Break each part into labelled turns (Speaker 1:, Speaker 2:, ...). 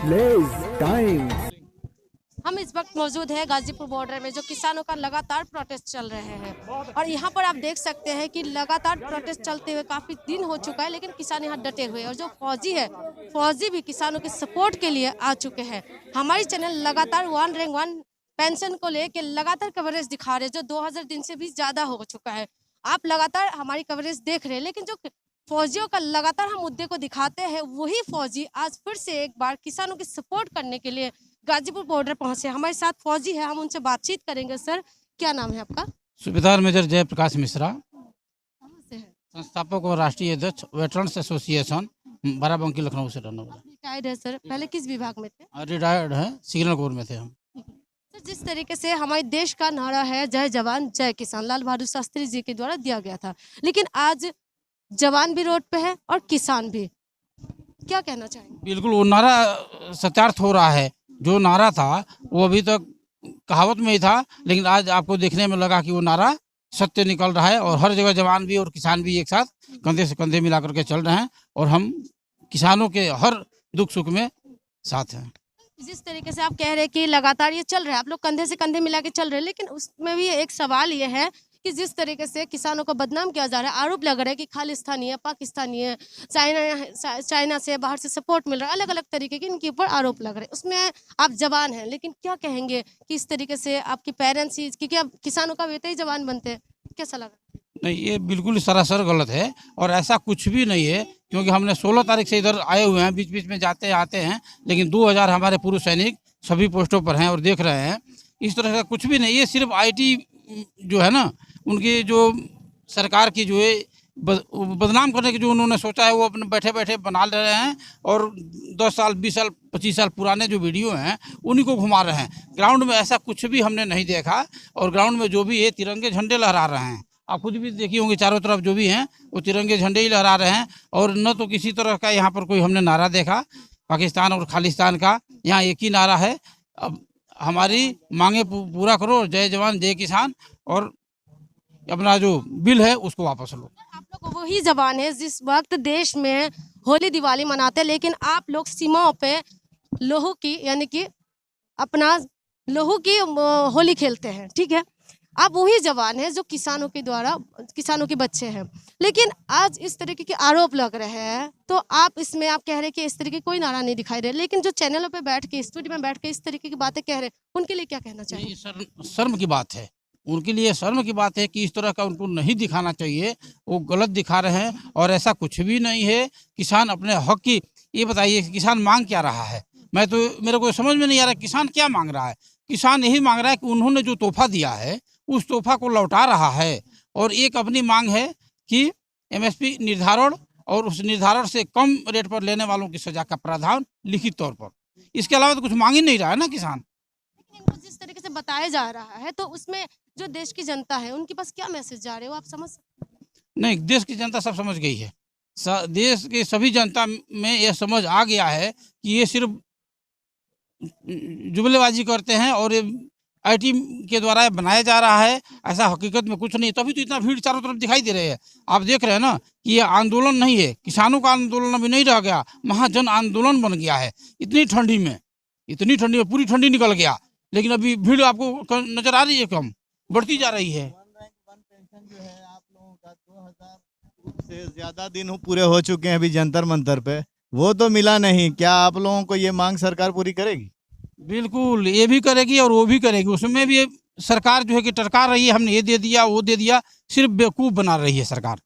Speaker 1: Village times.
Speaker 2: हम इस वक्त मौजूद है गाजीपुर बॉर्डर में, जो किसानों का लगातार प्रोटेस्ट चल रहे हैं। और यहाँ पर आप देख सकते हैं कि लगातार प्रोटेस्ट चलते हुए काफी दिन हो चुका है, लेकिन किसान यहाँ डटे हुए हैं। और जो फौजी है, फौजी भी किसानों के सपोर्ट के लिए आ चुके हैं। हमारी चैनल लगातार 1 रैंक 1 पेंशन को लेकर लगातार कवरेज दिखा रहे हैं, जो 2000 दिन से भी ज्यादा हो चुका है। आप लगातार हमारी कवरेज देख रहे हैं, लेकिन जो फौजियों का लगातार हम मुद्दे को दिखाते हैं, वही फौजी आज फिर से एक बार किसानों की सपोर्ट करने के लिए गाजीपुर बॉर्डर पहुंचे। हमारे साथ फौजी है, हम उनसे बातचीत करेंगे। सर, क्या नाम है आपका?
Speaker 3: सूबेदार मेजर जयप्रकाश मिश्रा,
Speaker 2: कहाँ से है?
Speaker 3: संस्थापक और राष्ट्रीय अध्यक्ष वेटरन्स एसोसिएशन बाराबंकी लखनऊ से रहने वाला।
Speaker 2: रिटायर्ड है सर, पहले किस विभाग में थे?
Speaker 3: रिटायर्ड है, सिग्नल कोर में थे हम।
Speaker 2: सर, जिस तरीके से हमारे देश का नारा है जय जवान जय किसान, लाल बहादुर शास्त्री जी के द्वारा दिया गया था, लेकिन आज जवान भी रोड पे है और किसान भी, क्या कहना चाहेंगे?
Speaker 3: बिल्कुल वो नारा सत्यार्थ हो रहा है। जो नारा था वो अभी तक कहावत में ही था, लेकिन आज आपको देखने में लगा कि वो नारा सत्य निकल रहा है। और हर जगह जवान भी और किसान भी एक साथ कंधे से कंधे मिला करके चल रहे हैं, और हम किसानों के हर दुख सुख में साथ हैं।
Speaker 2: जिस तरीके से आप कह रहे हैं कि लगातार ये चल रहा है, आप लोग कंधे से कंधे मिला के चल रहे हैं, लेकिन उसमें भी एक सवाल ये है कि जिस तरीके से किसानों को बदनाम किया जा रहा है, आरोप लग रहा है कि खालिस्तानी है, पाकिस्तानी है, चाइना से बाहर से सपोर्ट मिल रहा है, अलग अलग तरीके के इनके ऊपर आरोप लग रहे हैं। उसमें आप जवान हैं, लेकिन क्या कहेंगे कि इस तरीके से आपकी पेरेंट्स ही, क्योंकि आप किसानों का बेटे ही जवान बनते हैं, कैसा लगा?
Speaker 3: नहीं, ये बिल्कुल सरासर गलत है, और ऐसा कुछ भी नहीं है। क्योंकि हमने 16 तारीख से इधर आए हुए हैं, बीच बीच में जाते आते हैं, लेकिन 2000 हमारे पूर्व सैनिक सभी पोस्टों पर हैं और देख रहे हैं। इस तरह का कुछ भी नहीं, ये सिर्फ आईटी जो है ना, उनकी जो सरकार की जो है बदनाम करने की जो उन्होंने सोचा है, वो अपने बैठे बैठे बना ले रहे हैं। और 10 साल 20 साल 25 साल पुराने जो वीडियो हैं उन्हीं को घुमा रहे हैं। ग्राउंड में ऐसा कुछ भी हमने नहीं देखा, और ग्राउंड में जो भी है तिरंगे झंडे लहरा रहे हैं। आप खुद भी देखिए होंगे, चारों तरफ जो भी हैं वो तिरंगे झंडे ही लहरा रहे हैं। और न तो किसी तरह का यहाँ पर कोई हमने नारा देखा पाकिस्तान और खालिस्तान का। यहाँ एक ही नारा है, अब हमारी मांगे पूरा करो, जय जवान जय किसान, और अपना जो बिल है उसको वापस लो।
Speaker 2: आप लोग वही जवान है जिस वक्त देश में होली दिवाली मनाते हैं, लेकिन आप लोग सीमाओं पे लोहू की, यानी कि अपना लोहू की होली खेलते हैं, ठीक है? आप वही जवान है जो किसानों के द्वारा, किसानों के बच्चे हैं, लेकिन आज इस तरीके के आरोप लग रहे हैं। तो आप इसमें आप कह रहे हैं कि इस तरीके कोई नारा नहीं दिखाई दे, लेकिन जो चैनलों पे बैठ के, स्टूडियो में बैठ के इस तरीके की बातें कह रहे हैं, उनके लिए क्या कहना चाहिए?
Speaker 3: ये शर्म की बात है, उनके लिए शर्म की बात है कि इस तरह का उनको नहीं दिखाना चाहिए। वो गलत दिखा रहे हैं, और ऐसा कुछ भी नहीं है। किसान अपने हक की, ये बताइए किसान मांग क्या रहा है? मेरे को समझ में नहीं आ रहा किसान क्या मांग रहा है। किसान यही मांग रहा है कि उन्होंने जो तोहफा दिया है उस तोहफा को लौटा रहा है। और एक अपनी मांग है कि एमएसपी निर्धारण, और उस निर्धारण से कम रेट पर लेने वालों की सजा का प्रावधान लिखित तौर पर। इसके अलावा तो कुछ मांग ही नहीं रहा है ना किसान।
Speaker 2: लेकिन इनको जिस तरीके से बताया जा रहा है, तो उसमें जो देश की जनता है उनके पास क्या मैसेज जा रहे हो, आप समझ सकते हैं?
Speaker 3: नहीं, देश की जनता सब समझ गई है। देश के सभी जनता में यह समझ आ गया है कि ये सिर्फ जुमलेबाजी करते हैं, और ये आईटी के द्वारा बनाया जा रहा है। ऐसा हकीकत में कुछ नहीं, तभी तो इतना भीड़ चारों तरफ दिखाई दे रही है। आप देख रहे हैं ना कि ये आंदोलन नहीं है, किसानों का आंदोलन अभी नहीं रह गया, महाजन आंदोलन बन गया है। इतनी ठंडी में पूरी ठंडी निकल गया, लेकिन अभी भीड़ आपको नजर आ रही है, कम बढ़ती जा रही है।
Speaker 4: 1 रैंक 1 पेंशन जो है आप लोगों का 2000 से ज्यादा दिन पूरे हो चुके हैं अभी जंतर मंतर पे, वो तो मिला नहीं। क्या आप लोगों को ये मांग सरकार पूरी करेगी?
Speaker 3: बिल्कुल, ये भी करेगी और वो भी करेगी। उसमें भी सरकार जो है कि टरका रही है, हमने ये दे दिया वो दे दिया, सिर्फ बेवकूफ़ बना रही है सरकार।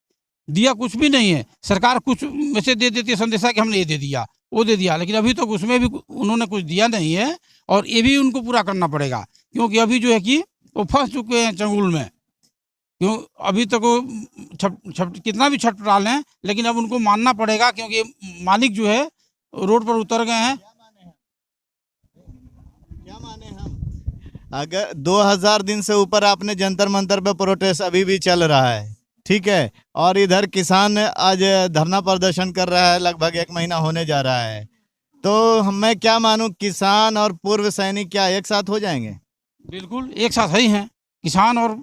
Speaker 3: दिया कुछ भी नहीं है सरकार, कुछ वैसे दे देती है संदेशा कि हमने ये दे दिया वो दे दिया, लेकिन अभी तक उसमें भी उन्होंने कुछ दिया नहीं है। और ये भी उनको पूरा करना पड़ेगा, क्योंकि अभी जो है कि वो फंस चुके हैं चंगुल में। क्यों अभी तक वो कितना भी छटपटा लें, लेकिन अब उनको मानना पड़ेगा, क्योंकि मालिक जो है रोड पर उतर गए हैं।
Speaker 4: क्या माने हम? अगर 2000 दिन से ऊपर आपने जंतर मंतर पे प्रोटेस्ट अभी भी चल रहा है, ठीक है, और इधर किसान आज धरना प्रदर्शन कर रहा है, लगभग 1 महीना होने जा रहा है, तो मैं क्या मानूं, किसान और पूर्व सैनिक क्या एक साथ हो जाएंगे?
Speaker 3: बिल्कुल एक साथ ही हैं, किसान और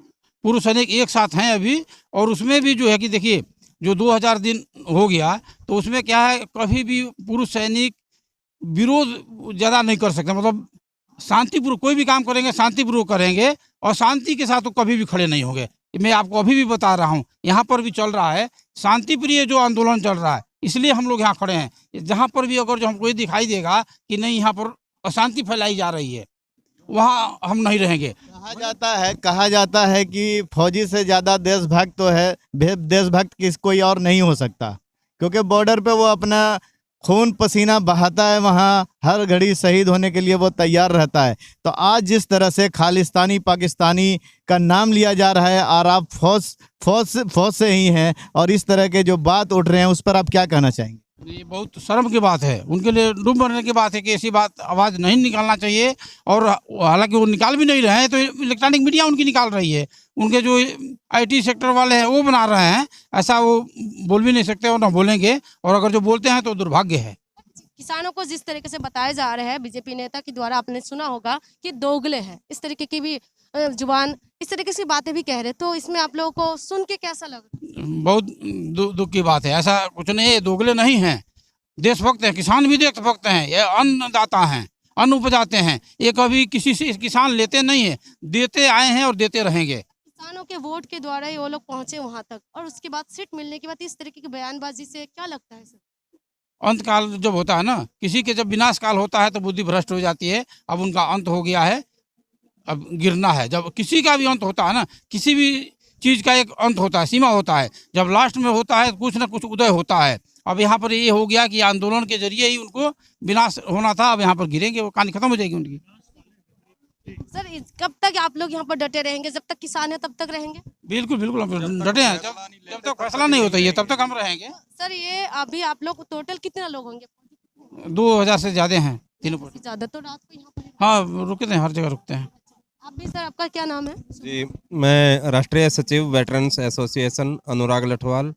Speaker 3: पूर्व सैनिक एक साथ हैं अभी। और उसमें भी जो है कि देखिए, जो 2000 दिन हो गया, तो उसमें क्या है, कभी भी पूर्व सैनिक विरोध ज़्यादा नहीं कर सकते, मतलब शांतिपूर्वक कोई भी काम करेंगे शांतिपूर्वक करेंगे और शांति के साथ तो कभी भी खड़े नहीं होंगे। मैं आपको अभी भी बता रहा हूँ, यहाँ पर भी चल रहा है शांतिप्रिय जो आंदोलन चल रहा है, इसलिए हम लोग यहाँ खड़े हैं। जहाँ पर भी अगर जो हमको ये दिखाई देगा कि नहीं यहाँ पर अशांति फैलाई जा रही है, वहाँ हम नहीं रहेंगे।
Speaker 4: कहा जाता है कि फौजी से ज्यादा देशभक्त तो है, देशभक्त किस कोई और नहीं हो सकता, क्योंकि बॉर्डर पे वो अपना खून पसीना बहाता है, वहाँ हर घड़ी शहीद होने के लिए वो तैयार रहता है। तो आज जिस तरह से खालिस्तानी पाकिस्तानी का नाम लिया जा रहा है और आप फौज से ही हैं और इस तरह के जो बात उठ रहे हैं, उस पर आप क्या कहना चाहेंगे?
Speaker 3: ये बहुत शर्म की बात है, उनके लिए डूब मरने की बात है कि ऐसी बात आवाज़ नहीं निकालना चाहिए। और हालांकि वो निकाल भी नहीं रहे हैं, तो इलेक्ट्रॉनिक मीडिया उनकी निकाल रही है, उनके जो IT सेक्टर वाले हैं वो बना रहे हैं। ऐसा वो बोल भी नहीं सकते और ना बोलेंगे, और अगर जो बोलते हैं तो दुर्भाग्य है।
Speaker 2: किसानों को जिस तरीके से बताया जा रहा है बीजेपी नेता के द्वारा, आपने सुना होगा कि दोगले हैं, इस तरीके की भी जुबान, इस तरीके की बातें भी कह रहे, तो इसमें आप लोगों को सुन के कैसा लग रहा है?
Speaker 3: बहुत दुख की बात है, ऐसा कुछ नहीं है, दोगले नहीं हैं, देशभक्त हैं, किसान भी देशभक्त हैं, ये अन्नदाता हैं, अन्न उपजाते हैं, ये कभी किसी से किसान लेते नहीं है, देते आए हैं और देते रहेंगे।
Speaker 2: किसानों के वोट के द्वारा ही वो लोग पहुंचे वहां तक, और उसके बाद सीट मिलने के बाद इस तरीके की बयानबाजी से क्या लगता है सर?
Speaker 3: अंत काल जब होता है ना, किसी के जब विनाश काल होता है तो बुद्धि भ्रष्ट हो जाती है। अब उनका अंत हो गया है, अब गिरना है। जब किसी का भी अंत होता है ना, किसी भी चीज़ का एक अंत होता है, सीमा होता है, जब लास्ट में होता है कुछ ना कुछ उदय होता है। अब यहाँ पर ये हो गया कि आंदोलन के जरिए ही उनको विनाश होना था, अब यहाँ पर गिरेंगे, वो कहानी खत्म हो जाएगी उनकी।
Speaker 2: सर कब तक आप लोग यहाँ पर डटे रहेंगे? जब तक किसान है तब तक रहेंगे?
Speaker 3: बिल्कुल बिल्कुल, हम डटे हैं, जब तक फैसला नहीं होता है तब तक हम रहेंगे।
Speaker 2: सर ये अभी आप लोग टोटल कितने लोग होंगे?
Speaker 3: 2000 से ज़्यादा हैं तीनों पर।
Speaker 2: ज्यादा तो रात को यहाँ पर?
Speaker 3: हाँ रुकते हैं, हर जगह रुकते हैं।
Speaker 2: आप भी सर, आपका क्या नाम है?
Speaker 1: जी, मैं राष्ट्रीय सचिव वेटरन्स एसोसिएशन अनुराग लठवाल,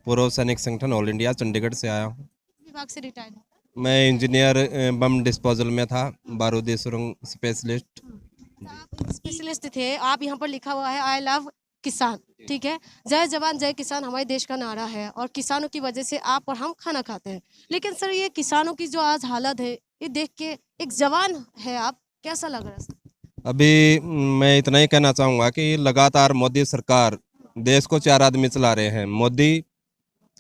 Speaker 1: पूर्व सैनिक संगठन ऑल इंडिया, चंडीगढ़ से आया हूँ।
Speaker 2: विभाग से रिटायर्ड है?
Speaker 1: मैं इंजीनियर बम डिस्पोजल में था, बारूदी सुरंग स्पेशलिस्ट।
Speaker 2: आप स्पेशलिस्ट थे, आप यहाँ पर लिखा हुआ है आई लव किसान, ठीक है, जय जवान जय किसान हमारे देश का नारा है, और किसानों की वजह से आप और हम खाना खाते हैं। लेकिन सर ये किसानों की जो आज हालत है, ये देख के एक जवान है आप, कैसा लग रहा है?
Speaker 1: अभी मैं इतना ही कहना चाहूँगा कि लगातार मोदी सरकार देश को 4 आदमी चला रहे हैं, मोदी,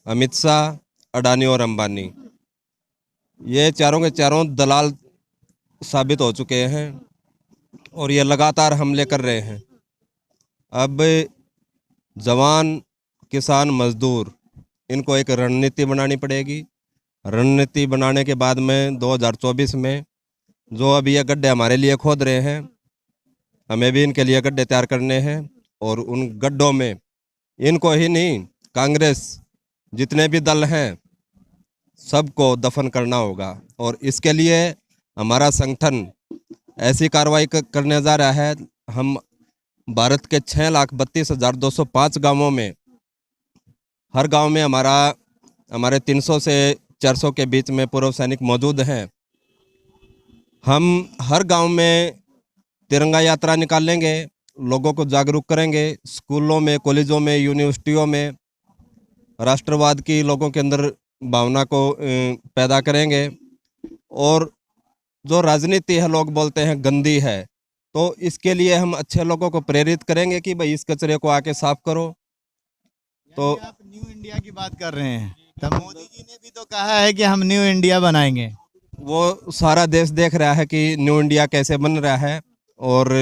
Speaker 1: अमित शाह, अडानी और अंबानी। ये चारों के चारों दलाल साबित हो चुके हैं और ये लगातार हमले कर रहे हैं। अब जवान, किसान, मजदूर, इनको एक रणनीति बनानी पड़ेगी। रणनीति बनाने के बाद में 2024 में जो अभी ये गड्ढे हमारे लिए खोद रहे हैं, हमें भी इनके लिए गड्ढे तैयार करने हैं, और उन गड्ढों में इनको ही नहीं, कांग्रेस जितने भी दल हैं सबको दफन करना होगा। और इसके लिए हमारा संगठन ऐसी कार्रवाई करने जा रहा है। हम भारत के 6,32,205 गांवों में, हर गांव में हमारे 300 से 400 के बीच में पूर्व सैनिक मौजूद हैं। हम हर गांव में तिरंगा यात्रा निकालेंगे, लोगों को जागरूक करेंगे, स्कूलों में, कॉलेजों में, यूनिवर्सिटियों में राष्ट्रवाद की लोगों के अंदर भावना को पैदा करेंगे। और जो राजनीति है, लोग बोलते हैं गंदी है, तो इसके लिए हम अच्छे लोगों को प्रेरित करेंगे कि भाई इस कचरे को आके साफ करो। तो
Speaker 4: आप न्यू इंडिया की बात कर रहे हैं, तब मोदी जी ने भी तो कहा है कि हम न्यू इंडिया बनाएंगे।
Speaker 1: वो सारा देश देख रहा है कि न्यू इंडिया कैसे बन रहा है, और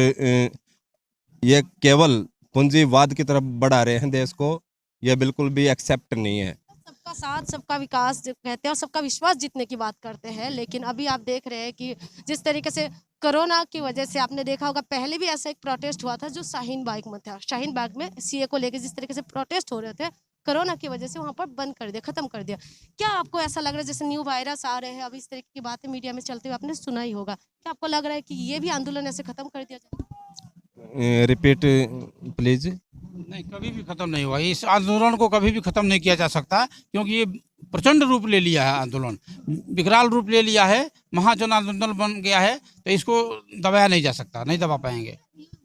Speaker 1: ये केवल पूंजीवाद की तरफ बढ़ा रहे हैं देश को। यह बिल्कुल भी एक्सेप्ट नहीं है।
Speaker 2: सबका साथ सबका विकास जो कहते हैं और सबका विश्वास जीतने की बात करते हैं, लेकिन अभी आप देख रहे हैं कि जिस तरीके से कोरोना की वजह से, आपने देखा होगा पहले भी ऐसा एक प्रोटेस्ट हुआ था जो शाहीन बाग में था। शाहीन बाग में सीए को लेकर जिस तरीके से प्रोटेस्ट हो रहे थे, कोरोना की वजह से वहाँ पर बंद कर दिया, खत्म कर दिया। क्या आपको ऐसा लग रहा है जैसे न्यू वायरस आ रहे हैं, अभी इस तरीके की बातें मीडिया में चलते हुए आपने सुना ही होगा, क्या आपको लग रहा है कि ये भी आंदोलन ऐसे खत्म कर दिया जाए?
Speaker 1: Repeat please.
Speaker 3: नहीं, कभी भी खत्म नहीं हुआ। इस आंदोलन को कभी भी खत्म नहीं किया जा सकता, क्योंकि ये प्रचंड रूप ले लिया है, आंदोलन विकराल रूप ले लिया है, महाजन आंदोलन बन गया है, तो इसको दबाया नहीं जा सकता, नहीं दबा पाएंगे।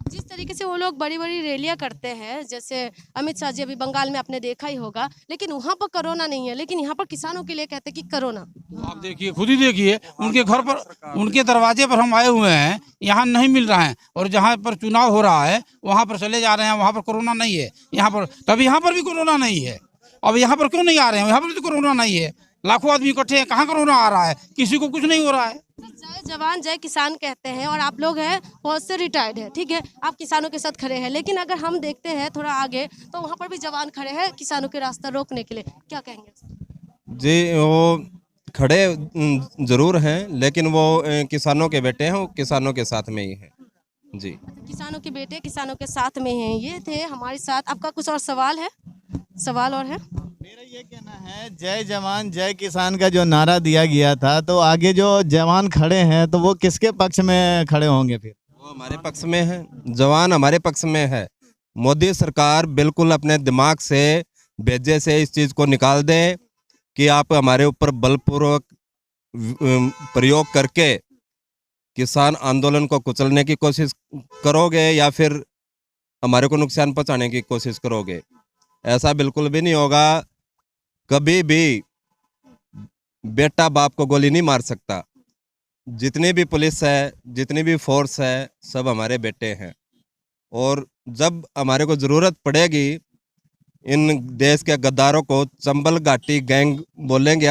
Speaker 2: जिस तरीके से वो लोग बड़ी बड़ी रैलियां करते हैं, जैसे अमित शाह जी अभी बंगाल में आपने देखा ही होगा, लेकिन वहां पर कोरोना नहीं है, लेकिन यहाँ पर किसानों के लिए कहते हैं कि कोरोना।
Speaker 3: आप देखिए, खुद ही देखिए, उनके घर पर, उनके दरवाजे पर हम आए हुए हैं, यहाँ नहीं मिल रहा है, और जहाँ पर चुनाव हो रहा है वहाँ पर चले जा रहे हैं, वहाँ पर कोरोना नहीं है। यहाँ पर तभी यहाँ पर भी कोरोना नहीं है। अब यहाँ पर क्यों नहीं आ रहे हैं? यहाँ पर भी तो कोरोना नहीं है, लाखों आदमी इकट्ठे हैं, कहाँ कोरोना आ रहा है? किसी को कुछ नहीं हो रहा है।
Speaker 2: तो जय जवान जय किसान कहते हैं, और आप लोग हैं फौज से रिटायर्ड है, ठीक है, आप किसानों के साथ खड़े हैं, लेकिन अगर हम देखते हैं थोड़ा आगे तो वहाँ पर भी जवान खड़े हैं किसानों के रास्ता रोकने के लिए, क्या कहेंगे?
Speaker 1: जी, वो खड़े जरूर हैं, लेकिन वो किसानों के बेटे हैं, वो किसानों के साथ में ही हैं। जी,
Speaker 2: किसानों के बेटे किसानों के साथ में हैं। ये थे हमारे साथ। आपका कुछ और सवाल है? सवाल और है?
Speaker 4: मेरा ये कहना है, जय जवान जय किसान का जो नारा दिया गया था, तो आगे जो जवान खड़े हैं तो वो किसके पक्ष में खड़े होंगे फिर?
Speaker 1: वो हमारे पक्ष में है, जवान हमारे पक्ष में है। मोदी सरकार बिल्कुल अपने दिमाग से, भेजे से इस चीज़ को निकाल दे कि आप हमारे ऊपर बलपूर्वक प्रयोग करके किसान आंदोलन को कुचलने की कोशिश करोगे या फिर हमारे को नुकसान पहुंचाने की कोशिश करोगे। ऐसा बिल्कुल भी नहीं होगा। कभी भी बेटा बाप को गोली नहीं मार सकता। जितनी भी पुलिस है, जितनी भी फोर्स है, सब हमारे बेटे हैं। और जब हमारे को ज़रूरत पड़ेगी, इन देश के गद्दारों को चंबल घाटी गैंग बोलेंगे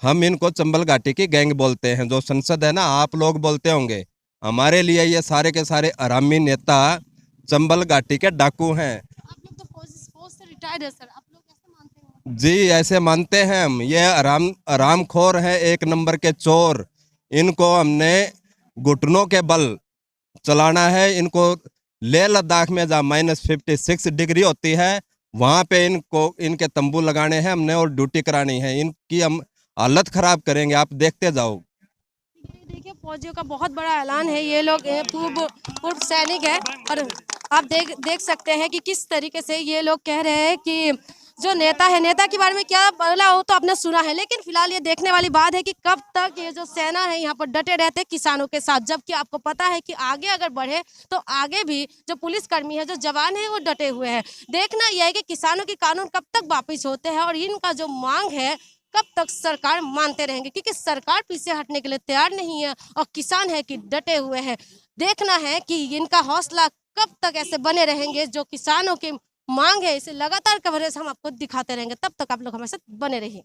Speaker 1: हम इनको चंबल घाटी की गैंग बोलते हैं। जो संसद है ना, आप लोग बोलते होंगे, हमारे लिए ये सारे के सारे हरामी नेता चंबल घाटी के डाकू हैं।
Speaker 2: आप लोग तो फौज से रिटायर्ड है सर, आप लोग कैसे मानते हैं?
Speaker 1: जी, ऐसे मानते हैं हम। ये हरामखोर है, एक नंबर के चोर। इनको हमने घुटनों के बल चलाना है। इनको लेह लद्दाख में जहाँ -56 डिग्री होती है, वहाँ पे इनको इनके तंबू लगाने हैं हमने और ड्यूटी करानी है। इनकी हम हालत खराब करेंगे, आप देखते जाओ।
Speaker 2: देखिए, फौजियों का बहुत बड़ा ऐलान है। ये लोग पूर्व सैनिक है, और आप देख सकते हैं कि किस तरीके से ये लोग कह रहे हैं कि जो नेता है, नेता के बारे में क्या बोला हो तो आपने सुना है, लेकिन फिलहाल ये देखने वाली बात है कि कब तक ये जो सेना है यहाँ पर डटे रहते हैं किसानों के साथ, जबकि आपको पता है कि आगे अगर बढ़े तो आगे भी जो पुलिसकर्मी है, जो जवान है, वो डटे हुए हैं। देखना यह है कि किसानों के कानून कब तक वापिस होते हैं और इनका जो मांग है कब तक सरकार मानते रहेंगे, क्योंकि सरकार पीछे हटने के लिए तैयार नहीं है और किसान है कि डटे हुए हैं। देखना है कि इनका हौसला कब तक ऐसे बने रहेंगे। जो किसानों की मांग है, इसे लगातार कवरेज हम आपको दिखाते रहेंगे। तब तक आप लोग हमारे साथ बने रहिए।